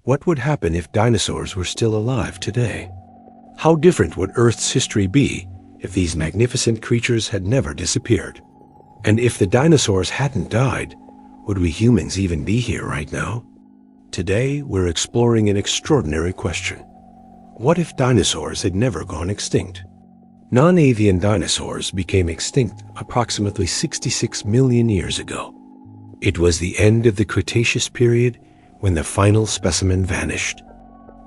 What would happen if dinosaurs were still alive today? How different would Earth's history be if these magnificent creatures had never disappeared? And if the dinosaurs hadn't died, would we humans even be here right now? Today, we're exploring an extraordinary question. What if dinosaurs had never gone extinct? Non-avian dinosaurs became extinct approximately 66 million years ago. It was the end of the Cretaceous period when the final specimen vanished.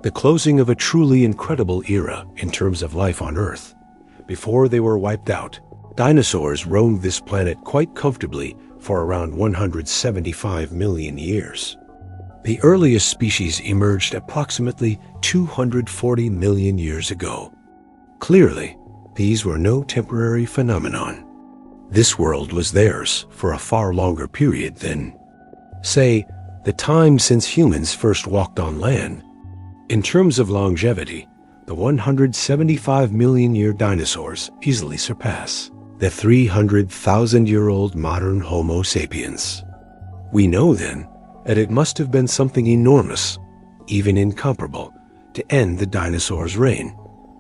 The closing of a truly incredible era in terms of life on Earth. Before they were wiped out, dinosaurs roamed this planet quite comfortably for around 175 million years. The earliest species emerged approximately 240 million years ago. Clearly, these were no temporary phenomenon. This world was theirs for a far longer period than, say, the time since humans first walked on land. In terms of longevity, the 175 million year dinosaurs easily surpass the 300,000-year-old modern Homo sapiens. We know then that it must have been something enormous, even incomparable, to end the dinosaurs' reign.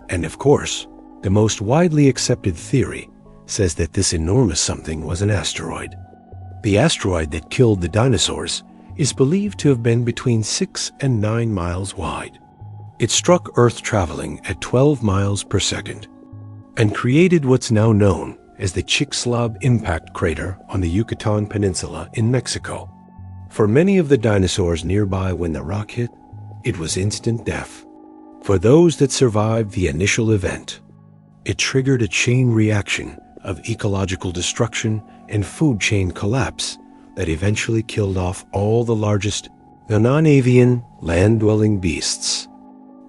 And of course, the most widely accepted theory says that this enormous something was an asteroid. The asteroid that killed the dinosaurs is believed to have been between 6 and 9 miles wide. It struck Earth traveling at 12 miles per second and created what's now known as the Chicxulub impact crater on the Yucatan Peninsula in Mexico. For many of the dinosaurs nearby when the rock hit, it was instant death. For those that survived the initial event, it triggered a chain reaction of ecological destruction and food chain collapse that eventually killed off all the largest, non-avian, land-dwelling beasts.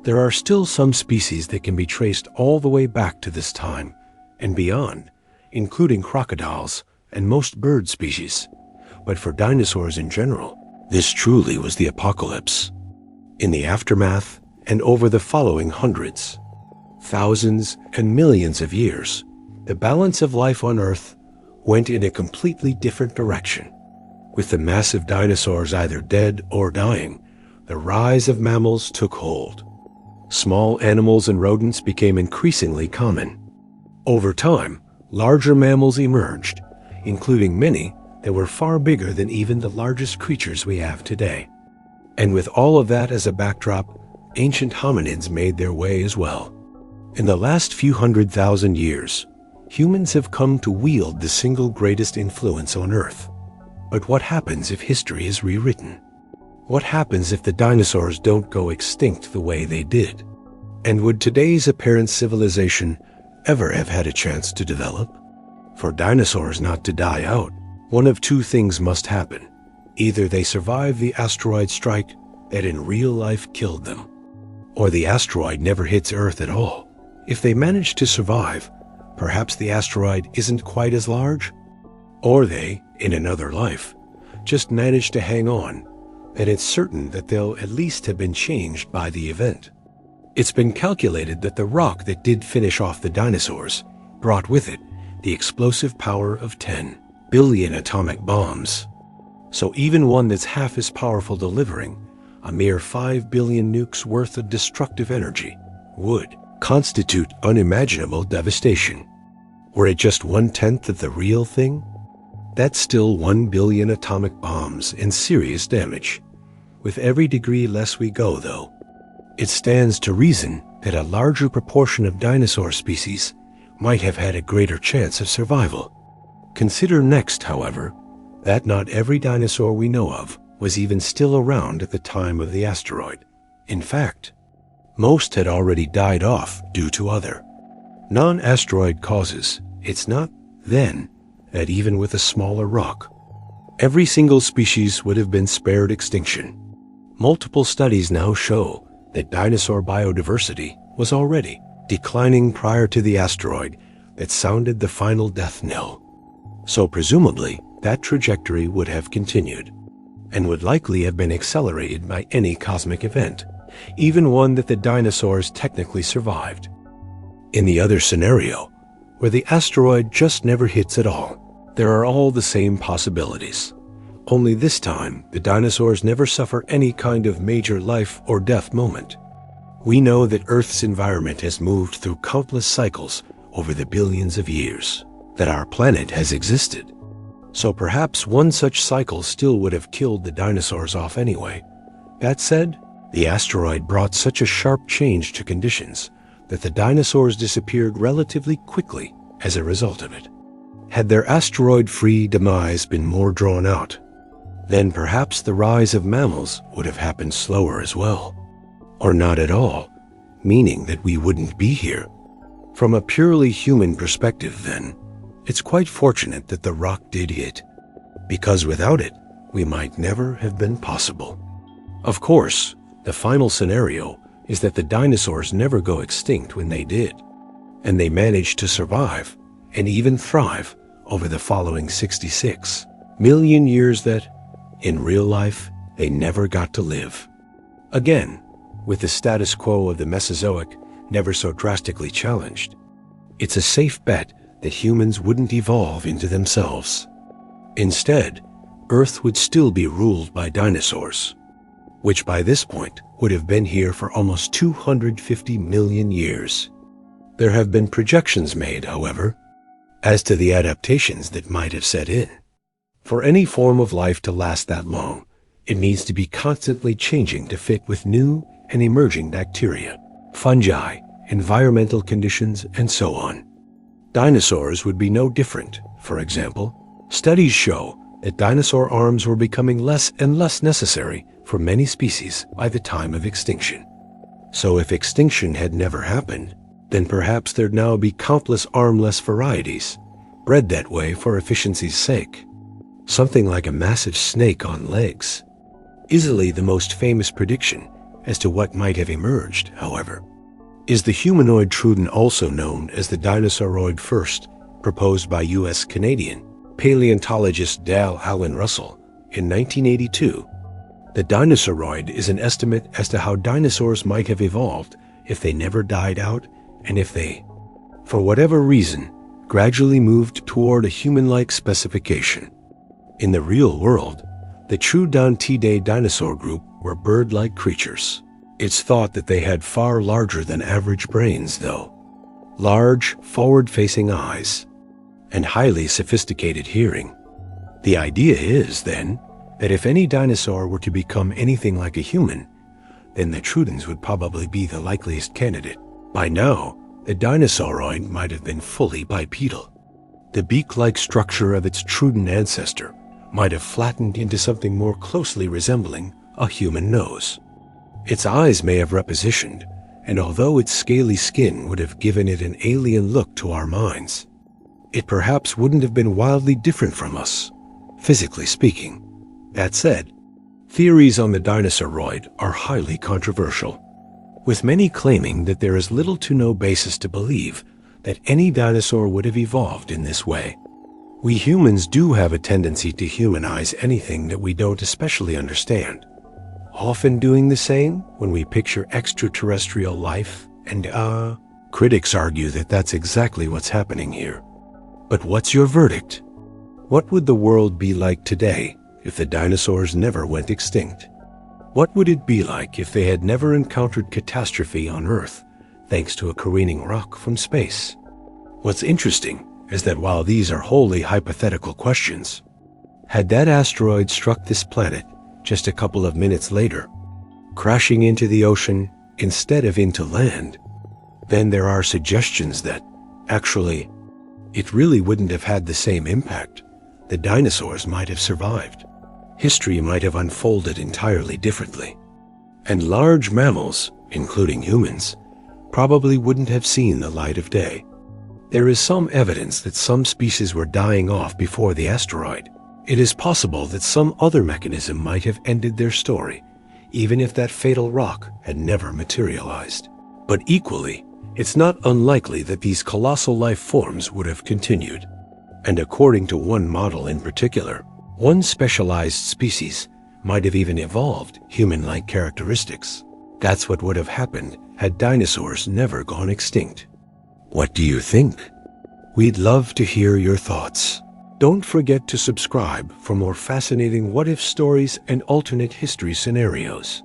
There are still some species that can be traced all the way back to this time and beyond, including crocodiles and most bird species. But for dinosaurs in general, this truly was the apocalypse. In the aftermath, and over the following hundreds, thousands, and millions of years, the balance of life on Earth went in a completely different direction. With the massive dinosaurs either dead or dying, the rise of mammals took hold. Small animals and rodents became increasingly common. Over time, larger mammals emerged, including many that were far bigger than even the largest creatures we have today. And with all of that as a backdrop, ancient hominids made their way as well. In the last few 100,000 years, humans have come to wield the single greatest influence on Earth. But what happens if history is rewritten? What happens if the dinosaurs don't go extinct the way they did? And would today's apparent civilization ever have had a chance to develop? For dinosaurs not to die out, one of two things must happen. Either they survive the asteroid strike that in real life killed them, or the asteroid never hits Earth at all. If they manage to survive, perhaps the asteroid isn't quite as large, or they, in another life, just manage to hang on, and it's certain that they'll at least have been changed by the event. It's been calculated that the rock that did finish off the dinosaurs brought with it the explosive power of 10 billion atomic bombs. So even one that's half as powerful delivering a mere 5 billion nukes worth of destructive energy would constitute unimaginable devastation. Were it just 1/10 of the real thing, that's still 1 billion atomic bombs and serious damage. With every degree less we go, though, it stands to reason that a larger proportion of dinosaur species might have had a greater chance of survival. Consider next, however, that not every dinosaur we know of was even still around at the time of the asteroid. In fact, most had already died off due to other non-asteroid causes. It's not then that even with a smaller rock, every single species would have been spared extinction. Multiple studies now show that dinosaur biodiversity was already declining prior to the asteroid that sounded the final death knell. So presumably, that trajectory would have continued, and would likely have been accelerated by any cosmic event, even one that the dinosaurs technically survived. In the other scenario, where the asteroid just never hits at all, there are all the same possibilities. Only this time, the dinosaurs never suffer any kind of major life or death moment. We know that Earth's environment has moved through countless cycles over the billions of years that our planet has existed. So perhaps one such cycle still would have killed the dinosaurs off anyway. That said, the asteroid brought such a sharp change to conditions that the dinosaurs disappeared relatively quickly as a result of it. Had their asteroid-free demise been more drawn out, then perhaps the rise of mammals would have happened slower as well. Or not at all, meaning that we wouldn't be here. From a purely human perspective, then, it's quite fortunate that the rock did hit, because without it, we might never have been possible. Of course, the final scenario is that the dinosaurs never go extinct when they did, and they managed to survive and even thrive over the following 66 million years that, in real life, they never got to live. Again, with the status quo of the Mesozoic never so drastically challenged, it's a safe bet that humans wouldn't evolve into themselves. Instead, Earth would still be ruled by dinosaurs, which by this point would have been here for almost 250 million years. There have been projections made, however, as to the adaptations that might have set in. For any form of life to last that long, it needs to be constantly changing to fit with new and emerging bacteria, fungi, environmental conditions, and so on. Dinosaurs would be no different. For example, studies show that dinosaur arms were becoming less and less necessary for many species by the time of extinction. So if extinction had never happened, then perhaps there'd now be countless armless varieties, bred that way for efficiency's sake. Something like a massive snake on legs. Easily the most famous prediction as to what might have emerged, however, is the humanoid truden, also known as the dinosauroid first, proposed by U.S.-Canadian paleontologist Dale Allen Russell in 1982. The dinosauroid is an estimate as to how dinosaurs might have evolved if they never died out and if they, for whatever reason, gradually moved toward a human-like specification. In the real world, the Troodontidae dinosaur group were bird-like creatures. It's thought that they had far larger than average brains, though. Large, forward-facing eyes, and highly sophisticated hearing. The idea is, then, that if any dinosaur were to become anything like a human, then the Trudens would probably be the likeliest candidate. By now, the dinosauroid might have been fully bipedal. The beak-like structure of its Truden ancestor might have flattened into something more closely resembling a human nose. Its eyes may have repositioned, and although its scaly skin would have given it an alien look to our minds, it perhaps wouldn't have been wildly different from us, physically speaking. That said, theories on the dinosauroid are highly controversial, with many claiming that there is little to no basis to believe that any dinosaur would have evolved in this way. We humans do have a tendency to humanize anything that we don't especially understand, often doing the same when we picture extraterrestrial life, and critics argue that that's exactly what's happening here. But what's your verdict? What would the world be like today if the dinosaurs never went extinct? What would it be like if they had never encountered catastrophe on Earth thanks to a careening rock from space? What's interesting is that while these are wholly hypothetical questions, had that asteroid struck this planet just a couple of minutes later, crashing into the ocean instead of into land, then there are suggestions that, actually, it really wouldn't have had the same impact. The dinosaurs might have survived. History might have unfolded entirely differently. And large mammals, including humans, probably wouldn't have seen the light of day. There is some evidence that some species were dying off before the asteroid. It is possible that some other mechanism might have ended their story, even if that fatal rock had never materialized. But equally, it's not unlikely that these colossal life forms would have continued. And according to one model in particular, one specialized species might have even evolved human-like characteristics. That's what would have happened had dinosaurs never gone extinct. What do you think? We'd love to hear your thoughts. Don't forget to subscribe for more fascinating what-if stories and alternate history scenarios.